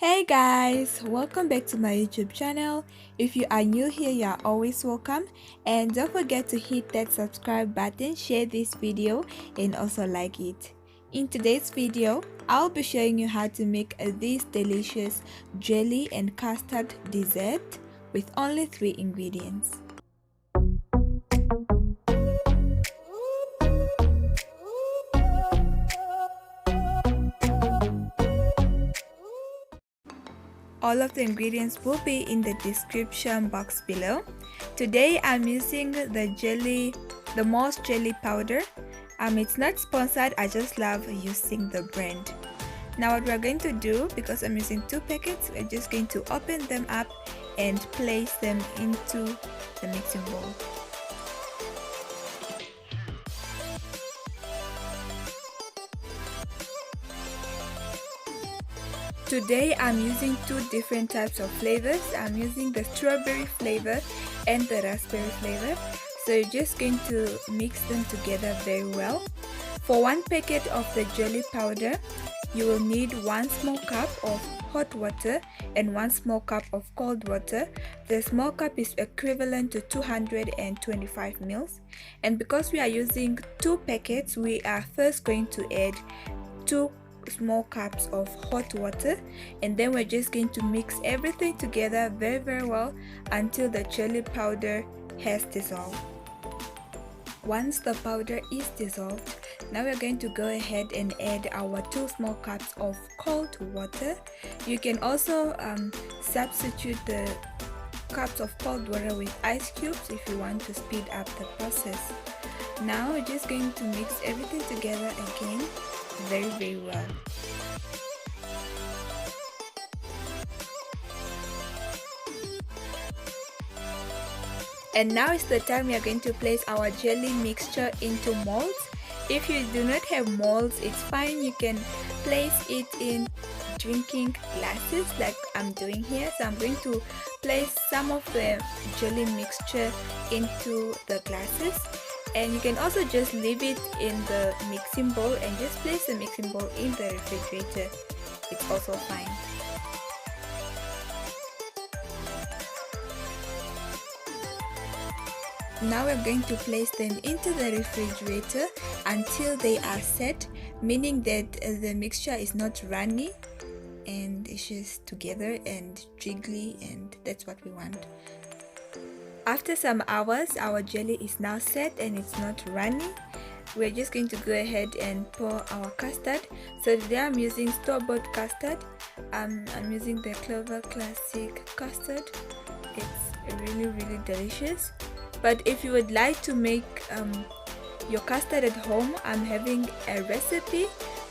Hey guys, welcome back to my YouTube channel. If you are new here, you are always welcome, and don't forget to hit that subscribe button, share this video, and also like it. In today's video, I'll be showing you how to make this delicious jelly and custard dessert with only 3 ingredients. All of the ingredients will be in the description box below. Today I'm using the Moirs jelly powder. It's not sponsored, I just love using the brand. Now what we're going to do, because I'm using 2 packets, we're just going to open them up and place them into the mixing bowl. Today I'm using 2 different types of flavors. I'm using the strawberry flavor and the raspberry flavor. So you're just going to mix them together very well. For 1 packet of the jelly powder, you will need 1 small cup of hot water and 1 small cup of cold water. The small cup is equivalent to 225 ml. And because we are using 2 packets, we are first going to add 2 small cups of hot water, and then we're just going to mix everything together very well until the jelly powder has dissolved. Once the powder is dissolved, now we're going to go ahead and add our 2 small cups of cold water. You can also substitute the cups of cold water with ice cubes if you want to speed up the process. Now we're just going to mix everything together again very well. And now is the time we are going to place our jelly mixture into molds. If you do not have molds, it's fine, you can place it in drinking glasses like I'm doing here. So I'm going to place some of the jelly mixture into the glasses, and you can also just leave it in the mixing bowl and just place the mixing bowl in the refrigerator. It's also fine. Now we're going to place them into the refrigerator until they are set, meaning that the mixture is not runny and it's just together and jiggly, and that's what we want. After some hours, our jelly is now set and it's not runny. We're just going to go ahead and pour our custard. So today I'm using store-bought custard. I'm using the Clover Classic custard. It's really delicious. But if you would like to make your custard at home, I'm having a recipe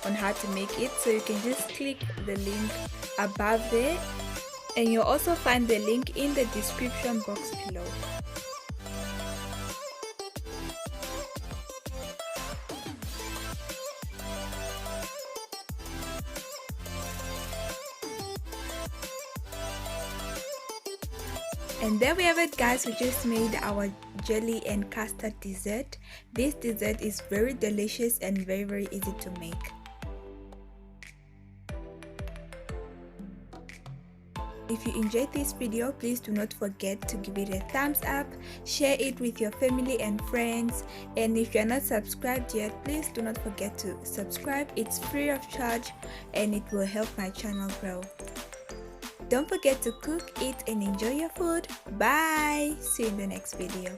on how to make it. So you can just click the link above there, and you'll also find the link in the description box below. And there we have it, guys. We just made our jelly and custard dessert. This dessert is very delicious and very easy to make. If you enjoyed this video, please do not forget to give it a thumbs up, share it with your family and friends, and if you're not subscribed yet, please do not forget to subscribe. It's free of charge and it will help my channel grow. Don't forget to cook, eat, and enjoy your food. Bye! See you in the next video.